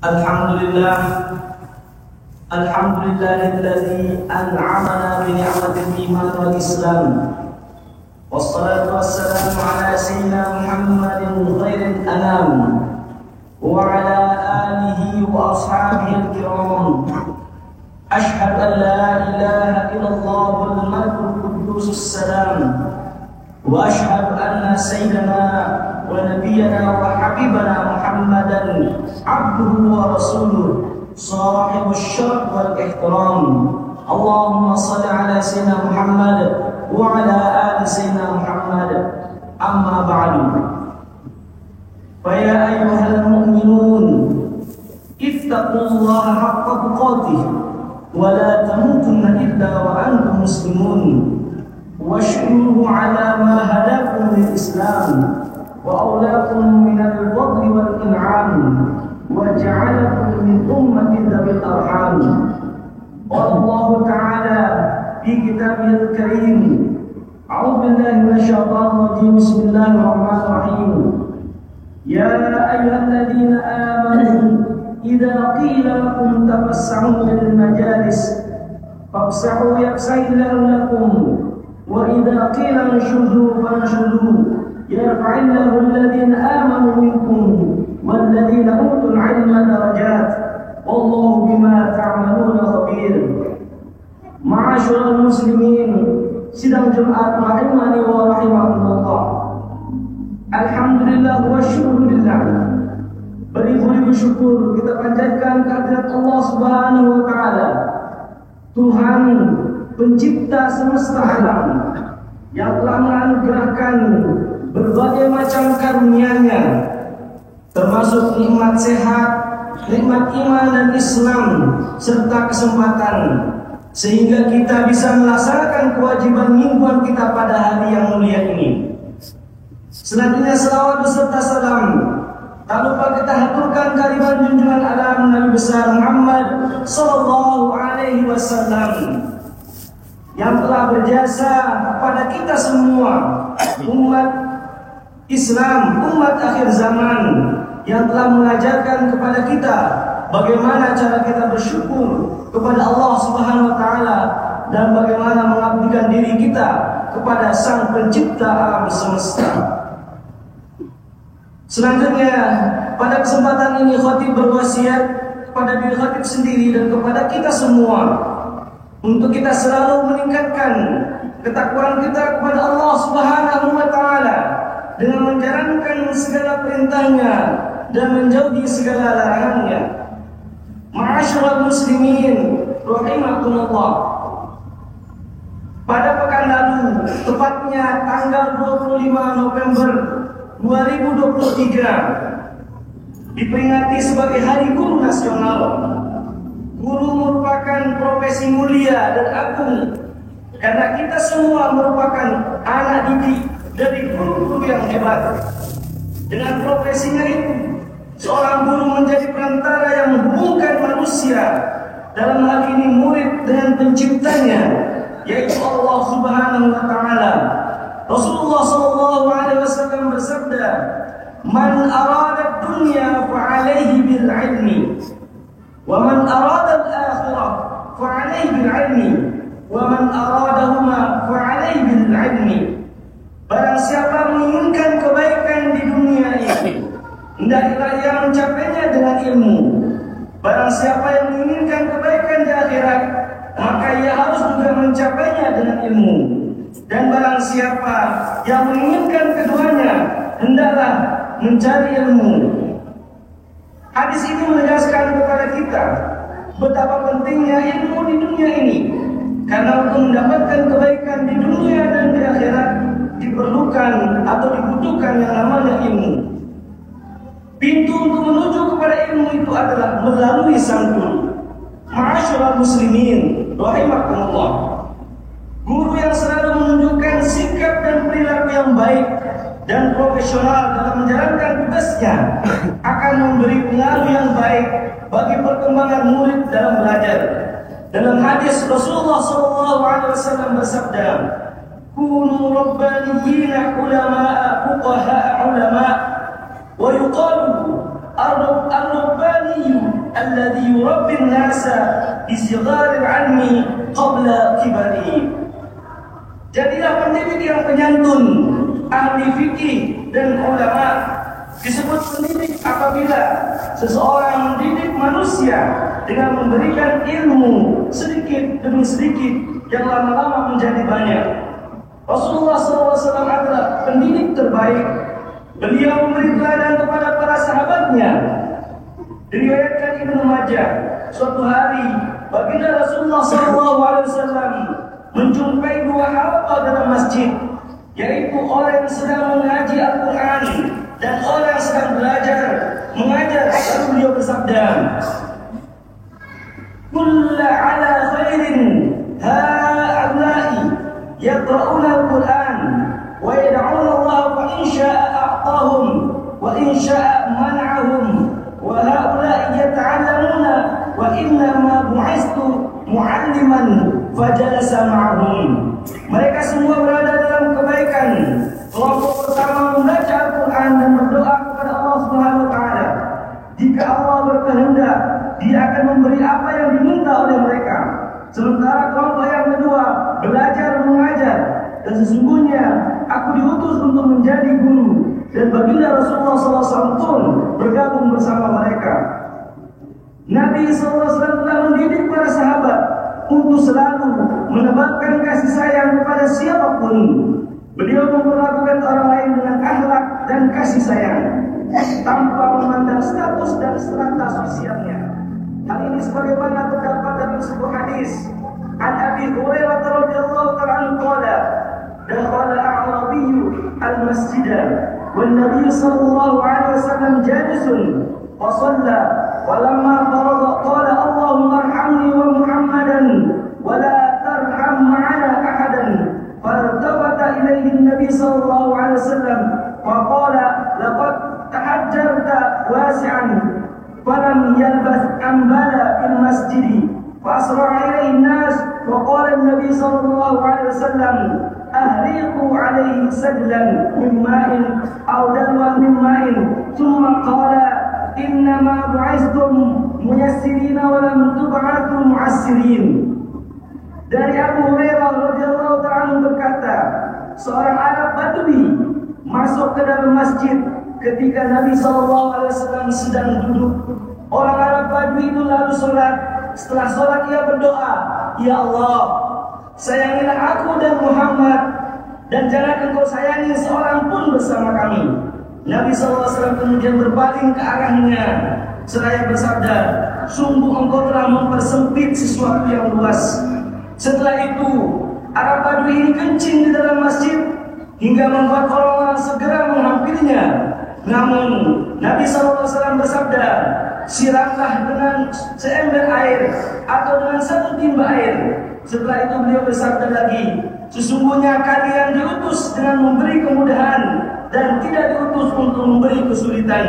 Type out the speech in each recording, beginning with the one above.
Alhamdulillah, alhamdulillahilladzi an'amana bi ni'matil iman wal islam. Wassalatu wassalamu ala sayyidina Muhammadin khairil anam wa ala alihi wa ashabihi al-kiram. Ashhadu an la ilaha illallah wal malikul quddus as-salam wa ashhadu anna sayyidina wa nabiyyana wa habibana Muhammadan abduhu wa rasuluh sahibus syaraf wal ihtiram. Allahumma salli ala sayyidina Muhammad wa ala ali sayyidina Muhammad. Amma ba'du. Fa ya ayyuhal mu'minun ittaqullaha haqqa tuqatih wa la tamutunna illa wa antum muslimun. Washkuruhu ala ma hadakum lil Islam wa awlakum min al-fadli wal in'am wa ja'alakum min ummati dhabil arham. Allah Ta'ala fi kitabihil karim. A'udzu billahi minasy syaithanir rajim. Bismillahirrahmanirrahim. Ya ayyuhalladzina amanu idza qila lakum tafassahu lil majalis fafsahu yafsahillahu lakum wa idza qila anshuzu fanshuzu yarfa'illahu alladhina amanu minkum walladhina utul 'ilma darajat wallahu bima ta'maluna khabir. Ma'asyiral muslimin, sidang Jumat rahimani wa rahimakumullah. Alhamdulillah wa syukurillah. Beribu-ribu syukur kita panjatkan kehadirat Allah Subhanahu wa taala, Tuhan pencipta semesta alam, yang telah menganugerahkan berbagai macam karunia-Nya, termasuk nikmat sehat, nikmat iman dan Islam, serta kesempatan sehingga kita bisa melaksanakan kewajiban mingguan kita pada hari yang mulia ini. Selanjutnya selawat beserta salam tak lupa kita haturkan kehadiran junjungan alam Nabi besar Muhammad sallallahu alaihi wasallam yang telah berjasa kepada kita semua umat Islam, umat akhir zaman, yang telah mengajarkan kepada kita bagaimana cara kita bersyukur kepada Allah Subhanahu wa taala dan bagaimana mengabdikan diri kita kepada Sang Pencipta alam semesta. Selanjutnya, pada kesempatan ini khatib berwasiat kepada diri khatib sendiri dan kepada kita semua untuk kita selalu meningkatkan ketakwaan kita kepada Allah Subhanahu wa taala dengan menjalankan segala perintahnya dan menjauhi segala larangannya. Ma'asyiral muslimin rahimakumullah. Pada pekan lalu, tepatnya tanggal 25 November 2023, diperingati sebagai Hari Guru Nasional. Guru merupakan profesi mulia dan agung karena kita semua merupakan anak didik dari guru-guru yang hebat. Dengan profesinya itu, seorang guru menjadi perantara yang menghubungkan manusia, dalam hal ini murid dengan penciptanya, yaitu Allah Subhanahu wa taala. Rasulullah sallallahu alaihi wasallam bersabda, "Man arada dunya fa alaihi bil ilmi, wa man arada al-akhirah fa alaihi bil ilmi, wa man aradahuma fa alaihi bil ilmi." Barang siapa menginginkan kebaikan di dunia ini, hendaklah ia mencapainya dengan ilmu. Barang siapa yang menginginkan kebaikan di akhirat, maka ia harus juga mencapainya dengan ilmu. Dan barang siapa yang menginginkan keduanya, hendaklah mencari ilmu. Hadis ini menegaskan kepada kita betapa pentingnya ilmu di dunia ini, karena untuk mendapatkan kebaikan di dunia dan di akhirat diperlukan atau dibutuhkan yang namanya ilmu. Pintu untuk menuju kepada ilmu itu adalah melalui sang guru. Ma'asyiral muslimin rahimakumullah. Guru yang selalu menunjukkan sikap dan perilaku yang baik dan profesional dalam menjalankan tugasnya akan memberi pengaruh yang baik bagi perkembangan murid dalam belajar. Dalam hadis Rasulullah SAW bersabda, "Kunu rabbaniyina ulama'a fuqaha'a ulama'." Wa yuqalu ar-rabbani alladhi yurabbin nasa bi sigharil 'ilmi qabla kibarihim. Jadilah pendidik yang penyantun, ahli fikih dan ulama. Disebut pendidik apabila seseorang mendidik manusia dengan memberikan ilmu sedikit demi sedikit yang lama-lama menjadi banyak. Rasulullah SAW adalah pendidik terbaik. Beliau memberi teladan kepada para sahabatnya. Diriwayatkan Ibnu Majah, suatu hari baginda Rasulullah SAW menjumpai dua hamba dalam masjid, yaitu orang yang sedang mengaji Al-Quran dan orang yang sedang belajar mengajar. Lalu beliau bersabda, "Kulla ala khairin ha'ula'i yaqra'una al-Quran wa yad'una Allah fa in sha'a a'tahum wa in sha'a man'ahum wa ha'ula'i yata'allamuna wa inna ma bu'istu mu'alliman fajalasa ma'ahum." Mereka semua berada dalam kebaikan. Kelompok pertama membaca Al-Quran dan berdoa kepada Allah Subhanahu wa taala. Jika Allah berkehendak, Dia akan memberi apa yang diminta oleh mereka. Sementara kelompok yang kedua belajar mengajar. Dan sesungguhnya aku diutus untuk menjadi guru. Dan baginda Rasulullah SAW pun bergabung bersama mereka. Nabi SAW telah mendidik para sahabat untuk selalu menebarkan kasih sayang kepada siapapun. Beliau memperlakukan orang lain dengan akhlak dan kasih sayang tanpa memandang status dan strata sosialnya. Hal ini sebagaimana terdapat dalam sebuah hadis an Abi Hurairah radhiyallahu ta'ala anhu qala dakhala a'rabiyyu al-masjid wan nabiy sallallahu alaihi wasallam jalisun wa shalla wa lamma faragha qala Allahumma arhamni wa Muhammadan wa la tarham ma'ana ahadan. فالتفت إليه النبي صلى الله عليه وسلم وقال لقد تحجرت واسعا فلم يلبث أن بلى في المسجد فأسرع إليه الناس وقال النبي صلى الله عليه وسلم أهريقوا عليه سجلا من ماء أو دلوا من ماء ثم قال إنما بعثتم ميسرين ولم تبعثوا معسرين. Dari Abu Hurairah radhiyallahu ta'ala berkata, seorang Arab Badui masuk ke dalam masjid ketika Nabi SAW sedang duduk. Orang Arab Badui itu lalu sholat. Setelah sholat ia berdoa, "Ya Allah, sayangilah aku dan Muhammad, dan jangan engkau sayangi seorang pun bersama kami." Nabi SAW kemudian berpaling ke arahnya seraya bersabda, "Sungguh engkau telah mempersempit sesuatu yang luas." Setelah itu, Arab Badui ini kencing di dalam masjid hingga membuat orang-orang segera menghampirinya. Namun, Nabi SAW bersabda, "Siramlah dengan seember air atau dengan satu timba air." Setelah itu beliau bersabda lagi, "Sesungguhnya kalian diutus dengan memberi kemudahan dan tidak diutus untuk memberi kesulitan."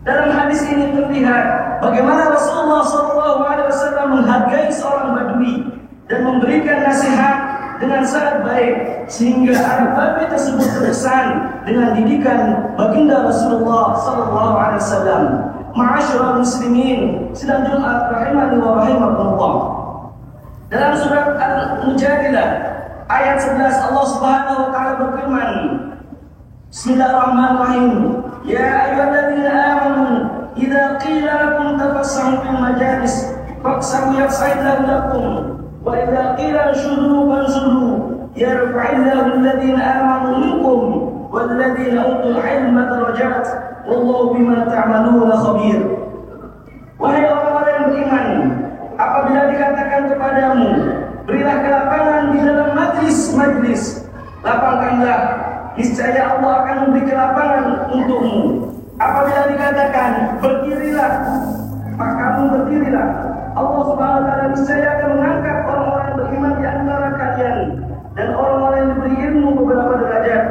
Dalam hadis ini terlihat bagaimana Rasulullah SAW menghargai seorang Badui dan memberikan nasihat dengan sangat baik sehingga Arab Badui tersebut terkesan dengan didikan baginda Rasulullah SAW. Ma'asyiral muslimin, sedang Jumat rahimani wa rahimakumullah. Dalam surat Al-Mujadilah ayat 11 Allah Subhanahu wa taala berfirman, Bismillahirrahmanirrahim. Ya ayyuhalladzina amanu idza qila lakum tafassahu fil majalis fafsahu yafsahillahu lakum wa idza qila anshudu fanshudu yarfa'illahu alladhina amanu minkum walladzina utul ilma darajat wallahu bima ta'maluna khabir. Wahai orang-orang yang beriman, apabila dikatakan kepadamu, berilah kelapangan di dalam majlis-majlis, lapangkanlah, niscaya Allah akan memberi kelapangan untukmu. Apabila dikatakan berdirilah, maka kamu berdirilah, Allah Subhanahu wa taala niscaya akan mengangkat orang-orang yang beriman di antara kalian dan orang-orang yang diberi ilmu beberapa derajat.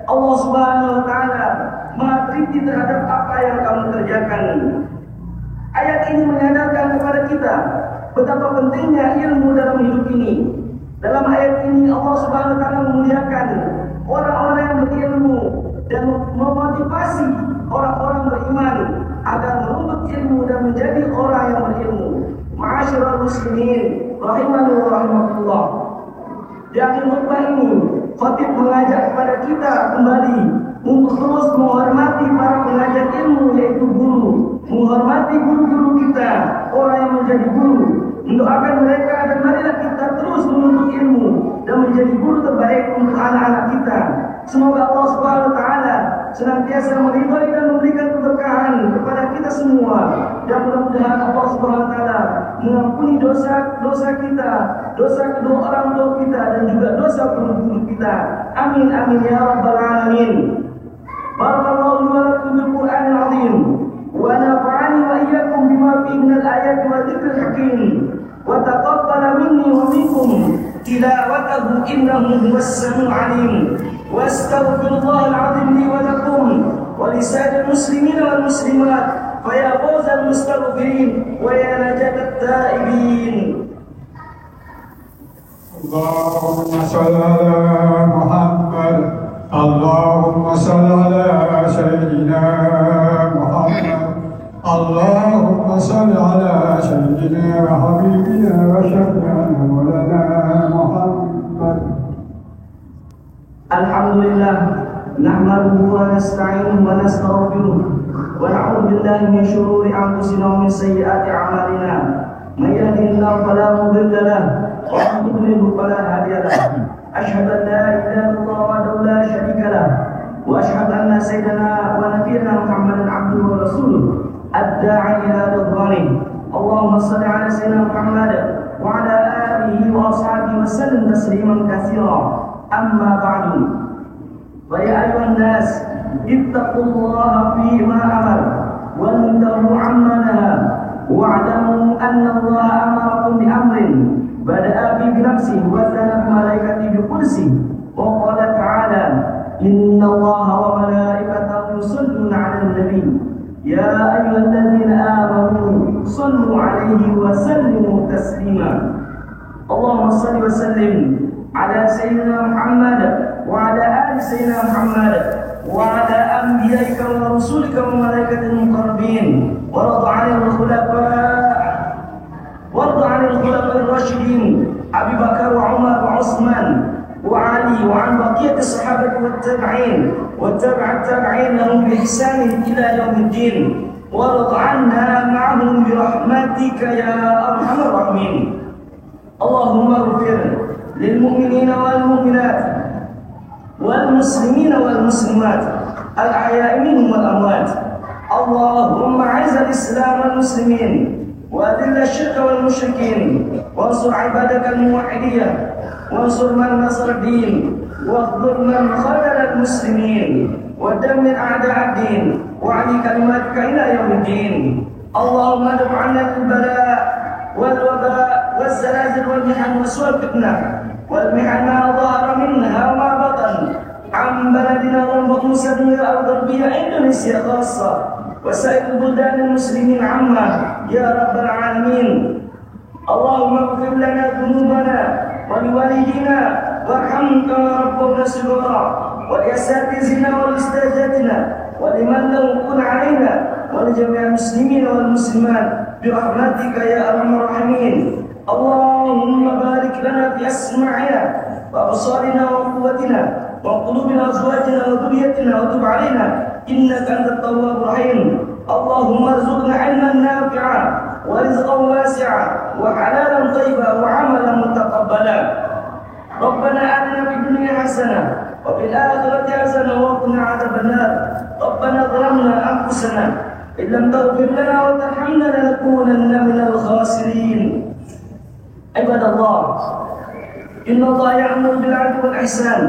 Allah Subhanahu wa taala Maha teliti terhadap apa yang kamu kerjakan. Ayat ini menyadarkan kepada kita betapa pentingnya ilmu dalam hidup ini. Dalam ayat ini Allah Subhanahu wa taala memuliakan orang-orang yang berilmu dan memotivasi orang-orang beriman agar menuntut ilmu dan menjadi orang muslimin rahimani wa rahimakumullah. Di akhir khutbah ini, khatib mengajak kepada kita kembali untuk terus menghormati para pengajar ilmu, yaitu guru, menghormati guru-guru kita, orang yang menjadi guru, mendoakan mereka dan marilah kita terus menuntut ilmu dan menjadi guru terbaik untuk anak-anak kita. Semoga Allah Subhanahu wa taala senantiasa meridhai dan memberikan keberkahan kepada kita semua, dan mudah-mudahan Allah Subhanahu wa taala mengampuni dosa kita, dosa kedua orang tua kita, dan juga dosa guru-guru kita. Amin amin ya rabbal alamin. Barakallahu wa lakum bil Qur'anil azim wa nafa'ani wa iyyakum bima fihi minal ayati wa dzikril hakim wa taqabbala minni wa minkum tilawatahu innahu huwas samiul alim. واستغفر الله العظيم لي ولكم ولسائر المسلمين والمسلمات فيا فوز المستغفرين ويا نجاة التائبين. اللهم صل على محمد اللهم صل على سيدنا محمد اللهم صل على سيدنا وحبيبنا وشفيعنا مولانا محمد. Alhamdulillah, nahmaduhu wa nasta'inuhu wa nastaghfiruh wa na'udzu billahi min shururi anfusina wa min sayyiati a'malina. May yahdihillahu fala mudilla lahu wa man yudlil fala hadiya lahu. Asyhadu an la ilaha illallah wahdahu la syarika lahu wa asyhadu anna sayyidana wa nabiyyana Muhammadan abduhu wa rasuluh ad-da'i ila ridwanih. Allahumma shalli ala sayyidina Muhammad wa ala alihi wa ashabihi wa sallim tasliman katsira. أما بعد فيا أيها الناس اتقوا الله فيما أمر وانتهوا عما نهى واعلموا أن الله أمركم بأمر بدأ به بنفسه وثنى بملائكته بقدسه وقال تعالى إن الله وملائكته يصلون على النبي يا أيها الذين آمنوا صلوا عليه وسلموا تسليما. اللهم صل وسلم على سيدنا محمد وعلى آل سيدنا محمد وعلى أنبيائك ورسولك وملائكة المقربين وارض عن الخلفاء الراشدين أبي بكر وعمر وعثمان وعلي وعن بقية الصحابة والتابع التابعين لهم بإحسان إلى يوم الدين وارض عنا معهم برحمتك يا أرحم الراحمين. اللهم اغفر للمؤمنين والمؤمنات والمسلمين والمسلمات الأحياء منهم والأموات. اللهم أعز الإسلام والمسلمين وأذل الشرك والمشركين وانصر عبادك الموحدين وانصر من نصر الدين واخذل من خذل المسلمين ودمر أعداء الدين وعلي كلماتك إلى يوم الدين. اللهم ادفع عنا البلاء والوباء والزلازل والمحن وسوء الفتنة والمحن ما ظهر منها وما بطن عن بلدنا والبطوس الدنيا الغربية إندونيسيا خاصة وسائر البلدان المسلمين عامة يا رب العالمين. اللهم اغفر لنا ذنوبنا ولوالدينا وارحمهم كما ربونا صغارا ولأساتذتنا ولأستاذاتنا ولمن لم يكن علينا ولجميع المسلمين والمسلمات برحمتك يا أرحم الراحمين. اللهم بارك لنا في أسماعنا وأبصارنا وقوتنا وقلوبنا وأزواجنا وذريتنا وتب علينا إنك أنت التواب الرحيم. اللهم ارزقنا علما نافعا ورزقا واسعا وحلالا طيبا وعملا متقبلا. ربنا آتنا في الدنيا حسنة وفي الآخرة حسنة وقنا عذاب النار. ربنا ظلمنا أنفسنا إن لم تغفر لنا وترحمنا لنكونن من الخاسرين. عباد الله إن الله يأمر بالعدل والإحسان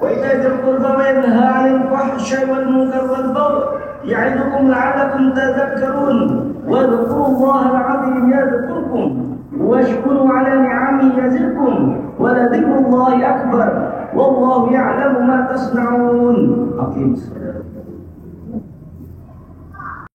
وإيتاء ذي القربى وينهى عن الفحشاء والمنكر والبغي يعظكم لعلكم تذكرون. واذكروا الله العظيم يذكركم واشكروا على نعمه يزدكم ولذكر الله أكبر والله يعلم ما تصنعون.